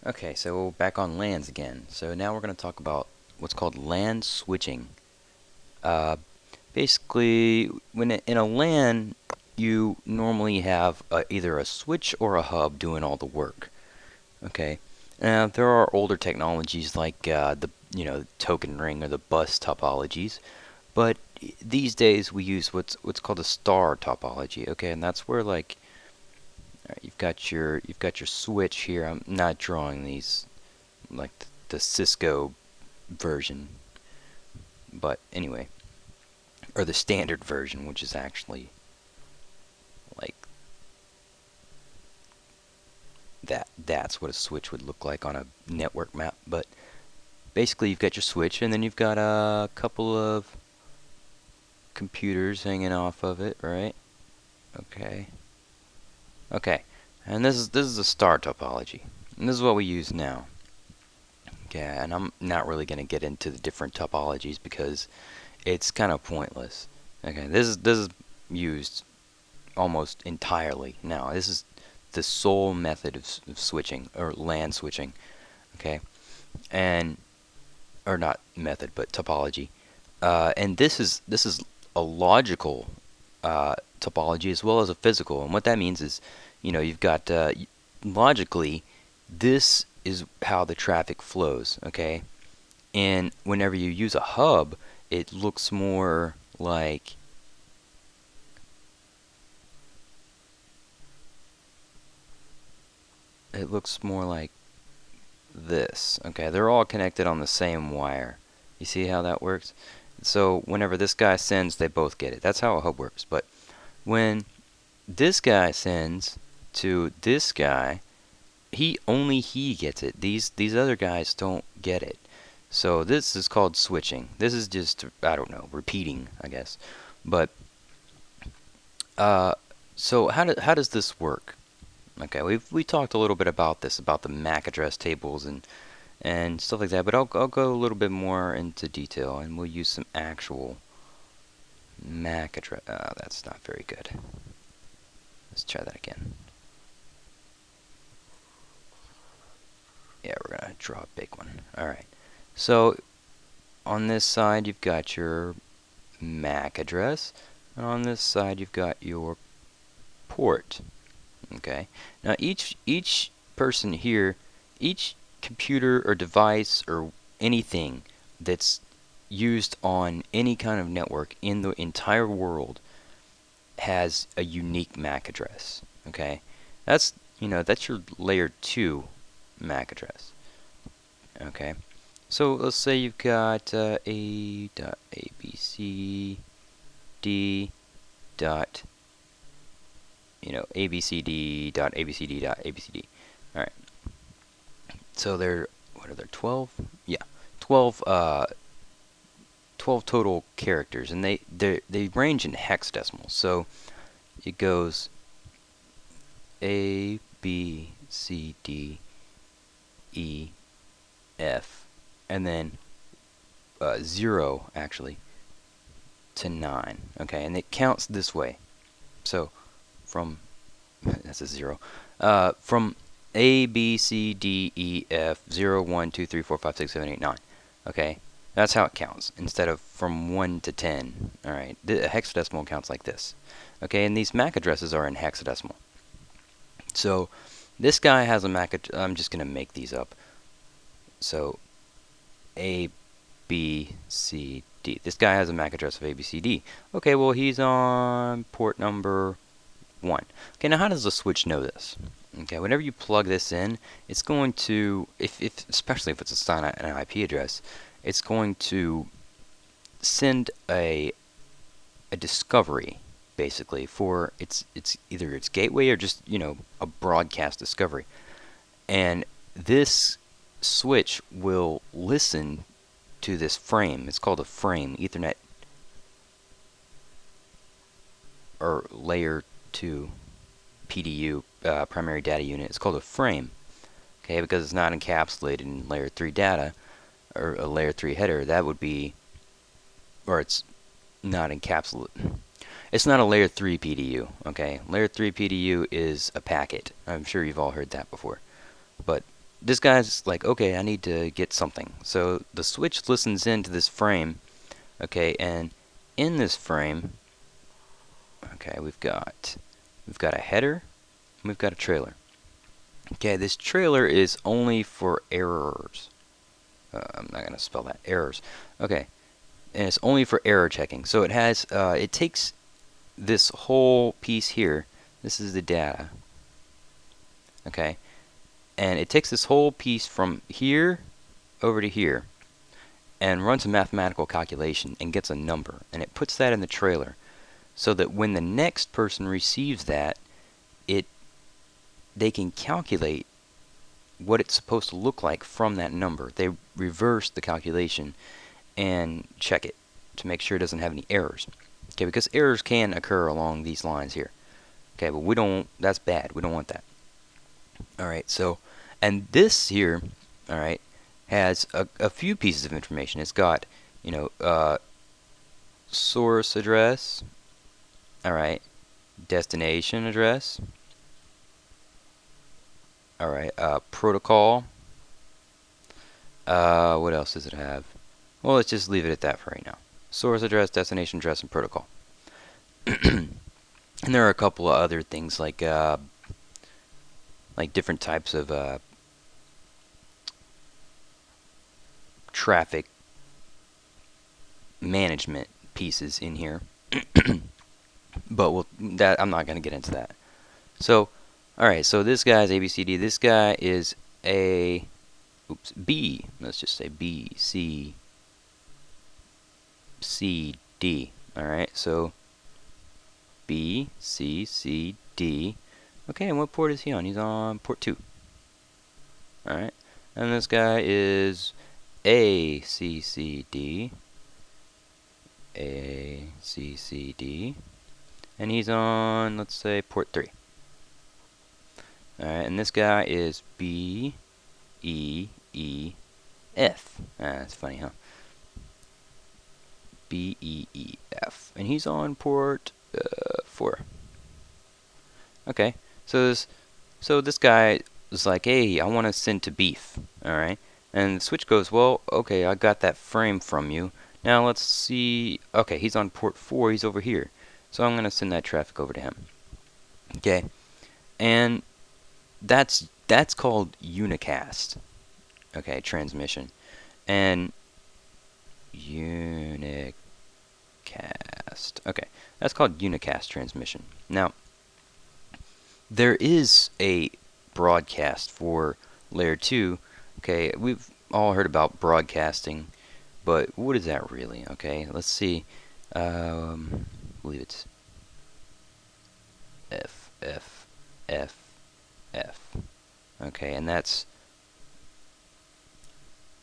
Okay, so back on LANs again. So now we're going to talk about what's called LAN switching. Uh, Basically, in a LAN, you normally have either a switch or a hub doing all the work. Okay, now there are older technologies like the token ring or the bus topologies, but these days we use what's called a star topology. Okay, and that's where like alright, you've got your switch here. I'm not drawing these like the Cisco version, but anyway, or the standard version, which is actually like that's what a switch would look like on a network map. But basically, you've got your switch, and then you've got a couple of computers hanging off of it, right? Okay, okay, and this is a star topology, and this is what we use now. Okay, and I'm not really going to get into the different topologies because it's kind of pointless. Okay, this is used almost entirely now. This is the sole method of switching or LAN switching. Okay, and or not method, but topology. And this is a logical topology as well as a physical. And what that means is, you've got logically, this is how the traffic flows. Okay, and whenever you use a hub, it looks more like this. Okay, they're all connected on the same wire. You see how that works? So whenever this guy sends, they both get it. That's how a hub works. But when this guy sends to this guy, he gets it. These other guys don't get it. So this is called switching. This is just, I don't know, repeating, I guess. But uh, so how does this work? Okay, we talked a little bit about this, about the MAC address tables and stuff like that, but I'll go a little bit more into detail, and we'll use some actual MAC address. That's not very good. Let's try that again. Yeah, we're gonna draw a big one. All right. So on this side you've got your MAC address, and on this side you've got your port. Okay. Now each person here, each computer or device or anything that's used on any kind of network in the entire world has a unique MAC address. Okay, that's your layer 2 MAC address. Okay, so let's say you've got a.abcd dot abcd.abcd.abcd. All right. So what are there? 12? Yeah, 12. 12 total characters, and they range in hexadecimal. So it goes A, B, C, D, E, F, and then 0 actually to 9. Okay, and it counts this way. So from that's a 0. From A, B, C, D, E, F, 0, 1, 2, 3, 4, 5, 6, 7, 8, 9. Okay, that's how it counts instead of from 1 to 10. All right, the hexadecimal counts like this. Okay, and these MAC addresses are in hexadecimal. So this guy has a MAC address. I'm just going to make these up. So A, B, C, D. This guy has a MAC address of A, B, C, D. Okay, well, he's on port number 1. Okay, now how does the switch know this? Okay, whenever you plug this in, it's going to, especially if it's an IP address, it's going to send a discovery basically for it's either its gateway or just a broadcast discovery, and this switch will listen to this frame. It's called a frame, Ethernet or layer 2 PDU, primary data unit. It's called a frame, okay, because it's not encapsulated in layer 3 data or a layer 3 header. That would be, or it's not encapsulated. It's not a layer 3 PDU, okay? Layer 3 PDU is a packet. I'm sure you've all heard that before. But this guy's like, okay, I need to get something. So the switch listens into this frame, okay, and in this frame, okay, we've got a header, and we've got a trailer. Okay, this trailer is only for errors. I'm not gonna spell that, errors. Okay, and it's only for error checking. So it has, it takes this whole piece here. This is the data. Okay, and it takes this whole piece from here over to here and runs a mathematical calculation and gets a number, and it puts that in the trailer so that when the next person receives that, they can calculate what it's supposed to look like from that number. They reverse the calculation and check it to make sure it doesn't have any errors. Okay, because errors can occur along these lines here. Okay, but we don't, that's bad. We don't want that. Alright, so, and this here, alright, has a few pieces of information. It's got, you know, source address, alright, destination address, alright, protocol. What else does it have? Well, let's just leave it at that for right now. Source address, destination address, and protocol. And there are a couple of other things like different types of traffic management pieces in here. But I'm not going to get into that. So, alright, so this guy's ABCD. This guy is B. Let's just say B, C, C, D. Alright, so B, C, C, D. Okay, and what port is he on? He's on port 2. Alright, and this guy is A, C, C, D. A, C, C, D. And he's on, let's say, port 3. Alright, and this guy is B, E, E, F. That's funny, huh? B, E, E, F. And he's on port 4. Okay, so this guy is like, hey, I want to send to beef. Alright, and the switch goes, well, okay, I got that frame from you. Now let's see. Okay, he's on port 4. He's over here. So I'm going to send that traffic over to him. Okay, and that's called unicast. Okay, transmission. And unicast. Okay, that's called unicast transmission. Now, there is a broadcast for layer 2. Okay, we've all heard about broadcasting, but what is that really? Okay, let's see. I believe it's F, F, F, F. Okay, and that's,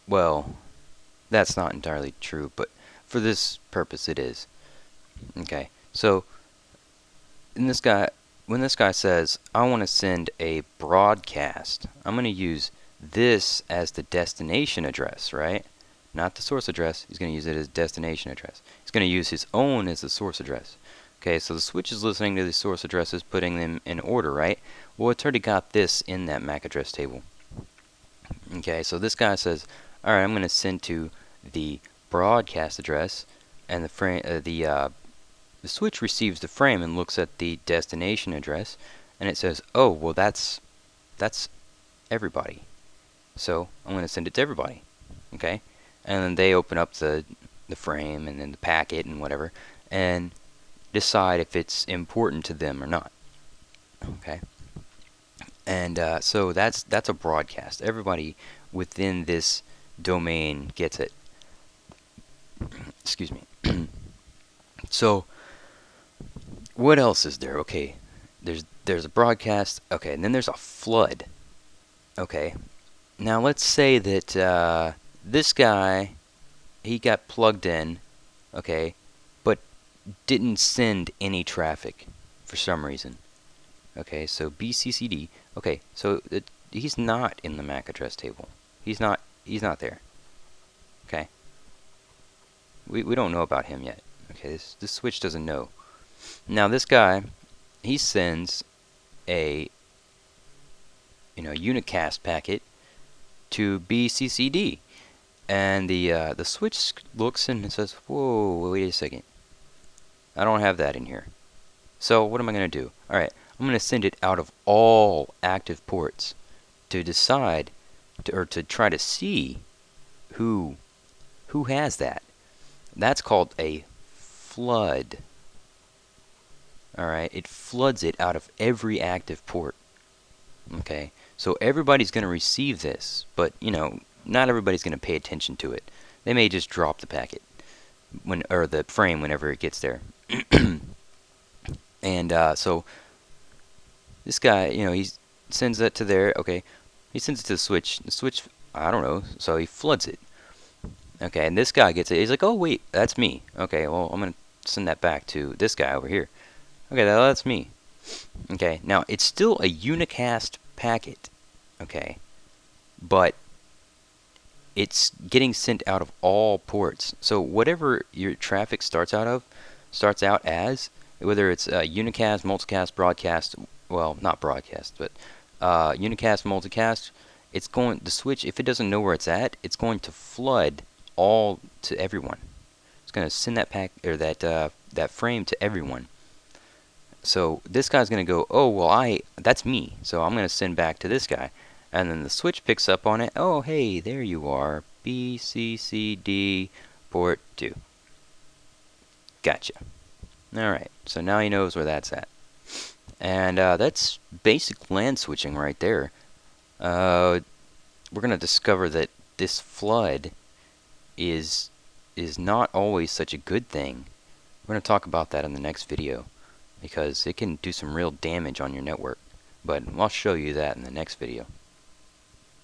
well, that's not entirely true, but for this purpose it is. Okay, so when this guy says, I want to send a broadcast, I'm going to use this as the destination address, right? Not the source address. He's going to use it as destination address. He's going to use his own as the source address. Okay, so the switch is listening to the source addresses, putting them in order, right? Well, it's already got this in that MAC address table. Okay, so this guy says, all right, I'm going to send to the broadcast address, and the switch receives the frame and looks at the destination address, and it says, oh, well, that's everybody. So I'm going to send it to everybody. Okay, and then they open up the frame and then the packet and whatever, and decide if it's important to them or not. Okay, and so that's a broadcast. Everybody within this domain gets it. Excuse me. So what else is there? Okay, there's a broadcast. Okay, and then there's a flood. Okay, now let's say that this guy, he got plugged in, okay, but didn't send any traffic for some reason. Okay, so BCCD. Okay, so he's not in the MAC address table. He's not there. Okay, we don't know about him yet. Okay, this switch doesn't know. Now this guy, he sends a unicast packet to BCCD. And the switch looks and it says, whoa, wait a second. I don't have that in here. So what am I going to do? Alright, I'm going to send it out of all active ports to decide, or to try to see who has that. That's called a flood. Alright, it floods it out of every active port. Okay, so everybody's going to receive this, but you know, not everybody's going to pay attention to it. They may just drop the packet or the frame whenever it gets there. And so this guy, you know, he sends that to there. Okay, he sends it to the switch. The switch, I don't know, so he floods it. Okay, and this guy gets it. He's like, oh wait, that's me. Okay, well I'm gonna send that back to this guy over here. Okay, that's me. Okay, now it's still a unicast packet. Okay, but it's getting sent out of all ports. So whatever your traffic starts out as, whether it's unicast, multicast, broadcast, well, not broadcast, but unicast, multicast, it's going, the switch, if it doesn't know where it's at, it's going to flood all to everyone. It's going to send that pack, or that frame to everyone. So this guy's going to go, oh well, that's me, so I'm going to send back to this guy. And then the switch picks up on it. Oh, hey, there you are. BCCD port 2. Gotcha. Alright, so now he knows where that's at. And that's basic LAN switching right there. We're going to discover that this flood is not always such a good thing. We're going to talk about that in the next video, because it can do some real damage on your network. But I'll show you that in the next video.